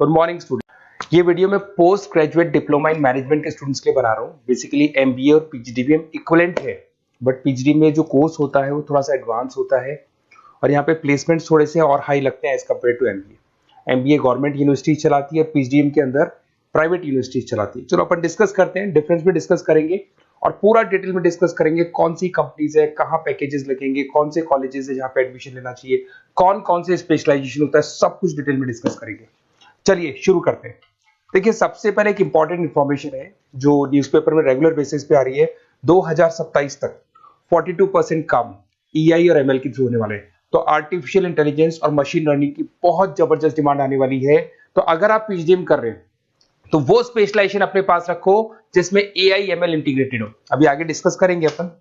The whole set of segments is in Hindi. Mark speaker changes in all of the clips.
Speaker 1: Good morning student. ये वीडियो मैं post graduate diploma in management के स्टूडेंट्स के लिए बना रहा हूँ। बेसिकली एमबीए और पीजीडीबीएम इक्विवेलेंट है, बट पीजीडी में जो कोर्स होता है वो थोड़ा सा एडवांस होता है और यहाँ पे प्लेसमेंट्स थोड़े से और हाई लगते हैं as compared to MBA. MBA government university चलाती है, पीजीडीएम के अंदर प्राइवेट यूनिवर्सिटी चलाती है। चलो अपन डिस्कस करते हैं, डिफरेंस भी डिस्कस करेंगे और पूरा डिटेल में डिस्कस करेंगे कौन सी कंपनीज है, कहाँ पैकेजेस लगेंगे, कौन से कॉलेजेस है जहाँ पे एडमिशन लेना चाहिए, कौन कौन से स्पेशलाइजेशन होता है, सब कुछ डिटेल में डिस्कस करेंगे। चलिए शुरू करते हैं। देखिए सबसे पहले एक इंपॉर्टेंट इंफॉर्मेशन है जो न्यूज़पेपर में रेगुलर बेसिस पे आ रही है। 2027 तक 42% काम ईआई और एमएल के थ्रू होने वाले हैं। तो आर्टिफिशियल इंटेलिजेंस और मशीन लर्निंग की बहुत जबरदस्त डिमांड आने वाली है। तो अगर आप पीजीडीएम कर रहे हैं तो वो स्पेशलाइजेशन अपने पास रखो जिसमें एआई एमएल इंटीग्रेटेड हो। अभी आगे डिस्कस करेंगे अपन।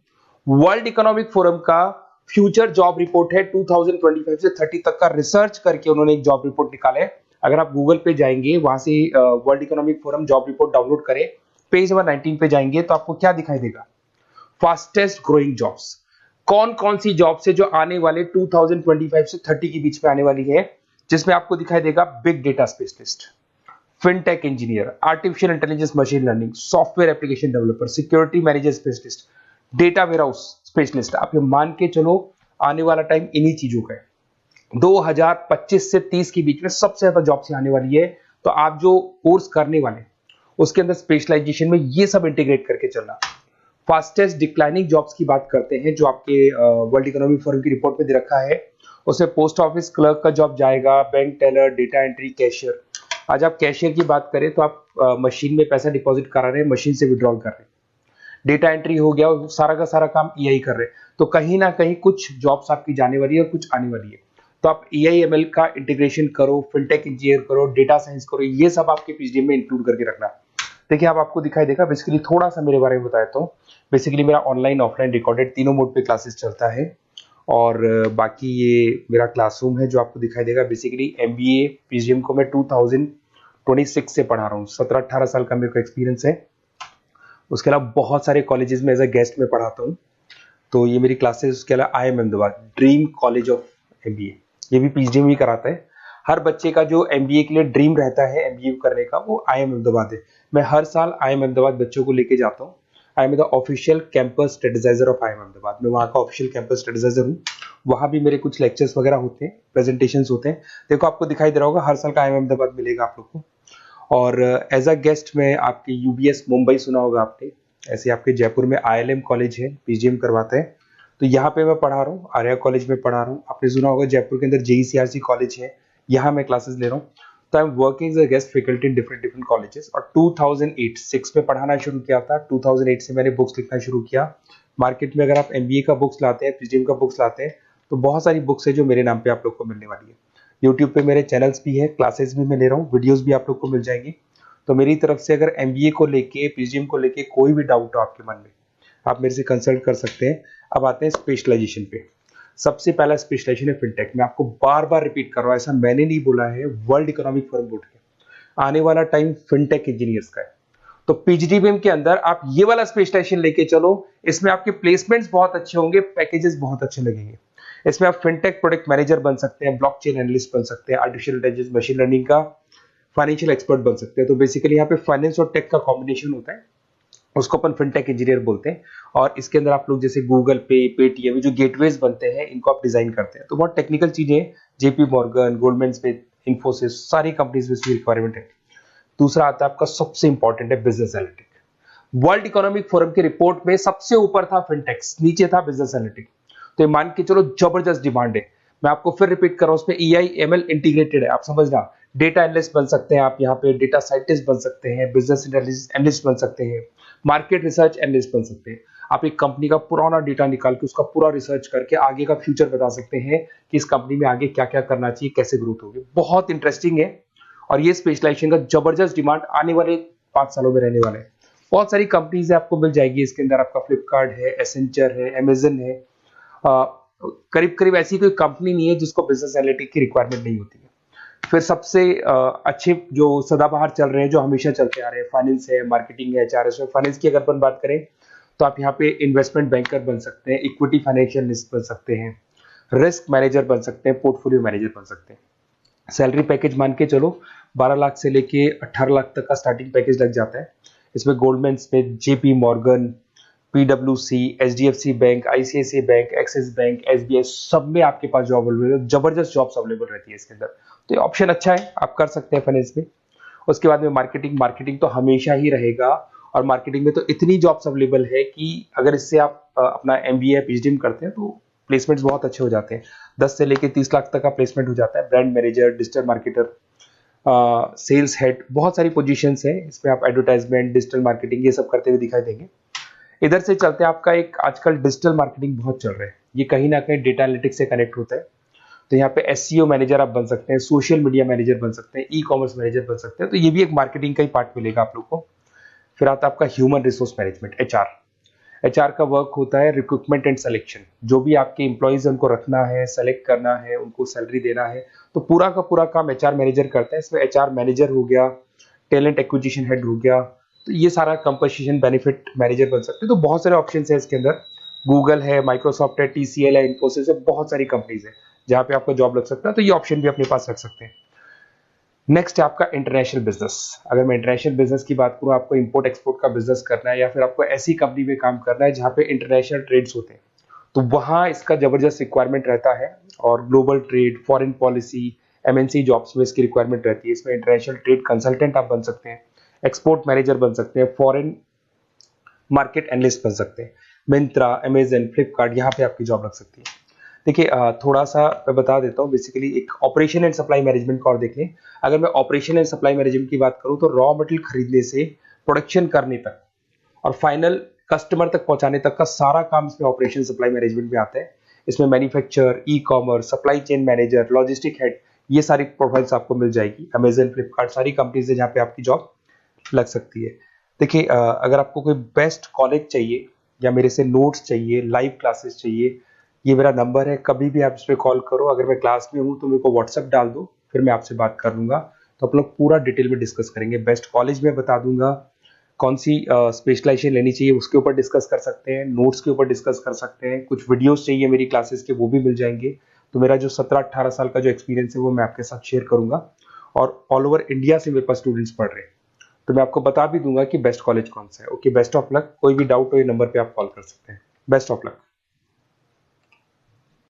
Speaker 1: वर्ल्ड इकोनॉमिक फोरम का फ्यूचर जॉब रिपोर्ट है 2025 से 30 तक का रिसर्च करके उन्होंने एक जॉब रिपोर्ट निकाला है। अगर आप गूगल पे जाएंगे, वहां से world economic forum job report download करें, पेज नंबर 19 पे जाएंगे तो आपको क्या दिखाई देगा? फास्टेस्ट ग्रोइंग जॉब्स, कौन कौन सी जॉब्स है जो आने वाले 2025 से 30 के बीच में आने वाली है, जिसमें आपको दिखाई देगा big data specialist, fintech engineer, artificial intelligence machine learning, software application developer, security manager specialist, data warehouse specialist. आप ये मान के चलो आने वाला टाइम इन्हीं चीजों का है। 2025 से 30 के बीच में सबसे ज्यादा जॉब्स आने वाली है। तो आप जो कोर्स करने वाले उसके अंदर स्पेशलाइजेशन में ये सब इंटीग्रेट करके चलना। फास्टेस्ट डिक्लाइनिंग जॉब्स की बात करते हैं जो आपके वर्ल्ड इकोनॉमिक फोरम की रिपोर्ट में दे रखा है। उसमें पोस्ट ऑफिस क्लर्क का जॉब जाएगा, bank teller, data entry, cashier. आज आप कैशियर की बात करें तो आप मशीन में पैसा डिपॉजिट करा रहे हैं, मशीन से विड्रॉल कर रहे हैं। डेटा एंट्री हो गया, सारा का सारा काम ईआई कर रहे हैं। तो कहीं ना कहीं कुछ जॉब्स आपकी जाने वाली है और कुछ आने वाली है। तो आप एआई एमएल का इंटीग्रेशन करो, फिनटेक इंजीनियर करो, डेटा साइंस करो, ये सब आपके पीजीडीएम में इंक्लूड करके रखना। देखिए अब आपको दिखाई देगा। बेसिकली थोड़ा सा मेरे बारे में बताया तो बेसिकली मेरा ऑनलाइन ऑफलाइन रिकॉर्डेड तीनों मोड पे क्लासेस चलता है और बाकी ये मेरा क्लासरूम है जो आपको दिखाई देगा। बेसिकली एमबीए पीजीडीएम को मैं 2026 से पढ़ा रहा हूँ। 17-18 साल का मेरे को एक्सपीरियंस है। उसके अलावा बहुत सारे कॉलेजेस में एज अ गेस्ट में पढ़ाता हूँ। तो ये मेरी क्लासेस, उसके अलावा IIM Ahmedabad dream college of MBA, ये भी पीजीडीएम ही कराता है। हर बच्चे का जो एमबीए के लिए ड्रीम रहता है एमबीए करने का, वो आईएम अहमदाबाद है। मैं हर साल आईएम अहमदाबाद बच्चों को लेके जाता हूँ। I am the official campus strategizer of IIM Ahmedabad. मैं वहाँ का ऑफिशियल कैंपस स्ट्रेटेजाइजर हूँ। वहाँ भी मेरे कुछ लेक्चर्स वगैरह होते हैं, प्रेजेंटेशंस होते हैं। देखो आपको दिखाई दे रहा होगा, हर साल का आईएम अहमदाबाद मिलेगा आप लोग को। और एज अ गेस्ट में आपके यूबीएस मुंबई सुना होगा आपने, ऐसे आपके जयपुर में आईएलएम कॉलेज है, पीजीडीएम करवाते हैं। तो यहाँ पे मैं पढ़ा रहा हूँ, आर्या कॉलेज में पढ़ा रहा हूँ। आपने सुना होगा जयपुर के अंदर जेईसीआरसी कॉलेज है, यहाँ मैं क्लासेस ले रहा हूँ। तो I am working as a guest faculty in different colleges. और 2008-6 में पढ़ाना शुरू किया था। 2008 से मैंने बुक्स लिखना शुरू किया। मार्केट में अगर आप एमबीए का बुक्स लाते हैं, पीजीडीएम का बुक्स लाते हैं, तो बहुत सारी बुक्स है जो मेरे नाम पे आप लोग को मिलने वाली है। यूट्यूब पे मेरे चैनल्स भी है, क्लासेस भी मैं ले रहा हूँ, वीडियोज भी आप लोग को मिल जाएंगी। तो मेरी तरफ से अगर एमबीए को लेके, पीजीडीएम को लेके कोई भी डाउट हो आपके मन में, आप मेरे से कंसल्ट कर सकते हैं। अब आते हैं स्पेशलाइजेशन पे। सबसे पहला स्पेशलाइजेशन है फिनटेक। मैं आपको बार बार रिपीट कर रहा हूं, ऐसा मैंने नहीं बोला है, वर्ल्ड इकोनॉमिक फोरम बोर्ड के आने वाला टाइम फिनटेक इंजीनियर्स का है। तो पीजीडीबीएम के अंदर आप ये वाला स्पेशलाइजेशन लेके चलो। इसमें आपके प्लेसमेंट्स बहुत अच्छे होंगे, पैकेजेस बहुत अच्छे लगेंगे। इसमें आप फिनटेक प्रोडक्ट मैनेजर बन सकते हैं, ब्लॉकचेन एनालिस्ट बन सकते हैं, आर्टिफिशियल इंटेलिजेंस मशीन लर्निंग का फाइनेंशियल एक्सपर्ट बन सकते हैं। तो बेसिकली यहाँ पे फाइनेंस और टेक का कॉम्बिनेशन होता है, उसको अपन फिनटेक इंजीनियर बोलते हैं। और इसके अंदर आप लोग जैसे गूगल पे, पेटीएम, जो गेटवेज बनते हैं, इनको आप डिजाइन करते हैं। तो बहुत टेक्निकल चीजें हैं। JP Morgan, Goldman Smith, Infosys, सारी कंपनीज में इसकी रिक्वायरमेंट है। दूसरा आता है आपका सबसे इंपॉर्टेंट है business analytic. World economic forum की रिपोर्ट में सबसे ऊपर था फिनटेक्स, नीचे था बिजनेस एनालिटिक। तो ये मान के चलो जबरदस्त डिमांड है। मैं आपको फिर रिपीट कर रहा हूं, उसमें ईआई एमएल इंटीग्रेटेड है। आप समझना, डेटा एनालिस्ट बन सकते हैं आप, यहाँ पे डेटा साइंटिस्ट बन सकते हैं, बिजनेस एनालिस्ट बन सकते हैं, मार्केट रिसर्च एनालिस्ट बन सकते हैं। आप एक कंपनी का पुराना डेटा निकाल के उसका पूरा रिसर्च करके आगे का फ्यूचर बता सकते हैं कि इस कंपनी में आगे क्या क्या करना चाहिए, कैसे ग्रोथ होगी। बहुत इंटरेस्टिंग है और ये स्पेशलाइजेशन का जबरदस्त डिमांड आने वाले 5 सालों में रहने वाले हैं। बहुत सारी कंपनीज आपको मिल जाएगी इसके अंदर। आपका फ्लिपकार्ट है, एसेंचर है, अमेजन है। करीब करीब ऐसी कोई कंपनी नहीं है जिसको बिजनेस एनालिटिक की रिक्वायरमेंट नहीं होती है। फिर सबसे अच्छे जो सदाबहार चल रहे हैं, जो हमेशा चलते आ रहे हैं, फाइनेंस है, मार्केटिंग है, एचआर है। फाइनेंस की अगर अपन बात करें तो आप यहाँ पे इन्वेस्टमेंट बैंकर बन सकते हैं, इक्विटी फाइनेंशियल एनालिस्ट बन सकते हैं, रिस्क मैनेजर बन सकते हैं, पोर्टफोलियो मैनेजर बन सकते हैं। सैलरी पैकेज मान के चलो 12 लाख से लेके 18 लाख तक का स्टार्टिंग पैकेज लग जाता है। इसमें गोल्डमैन स्मिथ, जेपी मॉर्गन, पीडब्ल्यूसी, HDFC bank, ICICI bank, Axis bank, SBI, सब में आपके पास जॉब अवेलेबल है। जबरदस्त जॉब्स अवेलेबल रहती है इसके अंदर, तो ये ऑप्शन अच्छा है, आप कर सकते हैं फाइनेंस में। उसके बाद में मार्केटिंग, मार्केटिंग तो हमेशा ही रहेगा, और मार्केटिंग में तो इतनी जॉब्स अवेलेबल है कि अगर इससे आप अपना एमबीए या पीएचडी करते हैं तो प्लेसमेंट्स बहुत अच्छे हो जाते हैं। 10 से लेके 30 लाख तक का प्लेसमेंट हो जाता है। Brand manager, digital marketer, sales head, बहुत सारी पोजीशंस हैं इसमें। आप एडवर्टाइजमेंट, डिजिटल मार्केटिंग ये सब करते हुए दिखाई देंगे। इधर से चलते हैं, आपका एक आजकल डिजिटल मार्केटिंग बहुत चल रहा है, ये कहीं ना कहीं डेटा एनालिटिक्स से कनेक्ट होता है। तो यहाँ पे एसईओ मैनेजर आप बन सकते हैं, सोशल मीडिया मैनेजर बन सकते हैं, ई कॉमर्स मैनेजर बन सकते हैं, तो ये भी एक मार्केटिंग का ही पार्ट मिलेगा आप लोग को। फिर आता है आपका human resource management, HR. HR का वर्क होता है रिक्रूटमेंट एंड सिलेक्शन। जो भी आपके एम्प्लॉइज उनको रखना है, सेलेक्ट करना है, उनको सैलरी देना है, तो पूरा का पूरा काम एचआर मैनेजर करता है। इसमें एचआर मैनेजर हो गया, टैलेंट एक्विजिशन हेड हो गया, तो ये सारा कंपनसेशन बेनिफिट मैनेजर बन सकते हैं। तो बहुत सारे ऑप्शन है इसके अंदर। गूगल है, माइक्रोसॉफ्ट है, टीसीएल है, इन्फोसिस है, बहुत सारी कंपनीज है जहाँ पे आपका जॉब लग सकता है, तो ये ऑप्शन भी अपने पास रख सकते हैं। नेक्स्ट है आपका इंटरनेशनल बिजनेस। अगर मैं इंटरनेशनल बिजनेस की बात करूं, आपको इंपोर्ट एक्सपोर्ट का बिजनेस करना है या फिर आपको ऐसी कंपनी में काम करना है जहां पे इंटरनेशनल ट्रेड्स होते हैं, तो वहां इसका जबरदस्त रिक्वायरमेंट रहता है। और global trade, foreign policy, MNC jobs में इसकी रिक्वायरमेंट रहती है। इसमें इंटरनेशनल ट्रेड कंसल्टेंट आप बन सकते हैं, एक्सपोर्ट मैनेजर बन सकते हैं, फॉरेन मार्केट एनालिस्ट बन सकते हैं। मिंत्रा, अमेजन, फ्लिपकार्ट, यहाँ पे आपकी जॉब लग सकती है। देखिए थोड़ा सा मैं बता देता हूँ। बेसिकली एक ऑपरेशन एंड सप्लाई मैनेजमेंट का और देख लें। अगर मैं ऑपरेशन एंड सप्लाई मैनेजमेंट की बात करूँ तो रॉ मटेरियल खरीदने से प्रोडक्शन करने तक और फाइनल कस्टमर तक पहुंचाने तक का सारा काम इसमें ऑपरेशन सप्लाई मैनेजमेंट में आता है। इसमें manufacture, e commerce, supply chain manager, logistic head, ये सारी प्रोफाइल्स आपको मिल जाएगी। अमेजन, फ्लिपकार्ट, सारी कंपनीज है जहाँ पे आपकी जॉब लग सकती है। देखिए अगर आपको कोई बेस्ट कॉलेज चाहिए या मेरे से नोट्स चाहिए, लाइव क्लासेस चाहिए, ये मेरा नंबर है, कभी भी आप इस पर कॉल करो। अगर मैं क्लास में हूँ तो मेरे को व्हाट्सएप डाल दो, फिर मैं आपसे बात कर लूंगा। तो आप लोग पूरा डिटेल में डिस्कस करेंगे। बेस्ट कॉलेज में बता दूंगा, कौन सी स्पेशलाइजेशन लेनी चाहिए उसके ऊपर डिस्कस कर सकते हैं, नोट्स के ऊपर डिस्कस कर सकते हैं। कुछ वीडियोस चाहिए मेरी क्लासेस के, वो भी मिल जाएंगे। तो मेरा जो 17-18 साल का जो एक्सपीरियंस है वो मैं आपके साथ शेयर करूंगा। और ऑल ओवर इंडिया से मेरे पास स्टूडेंट्स पढ़ रहे हैं, तो मैं आपको बता भी दूंगा कि बेस्ट कॉलेज कौन सा है। Okay, best of luck. कोई भी डाउट हो ये नंबर पे आप कॉल कर सकते हैं। Best of luck.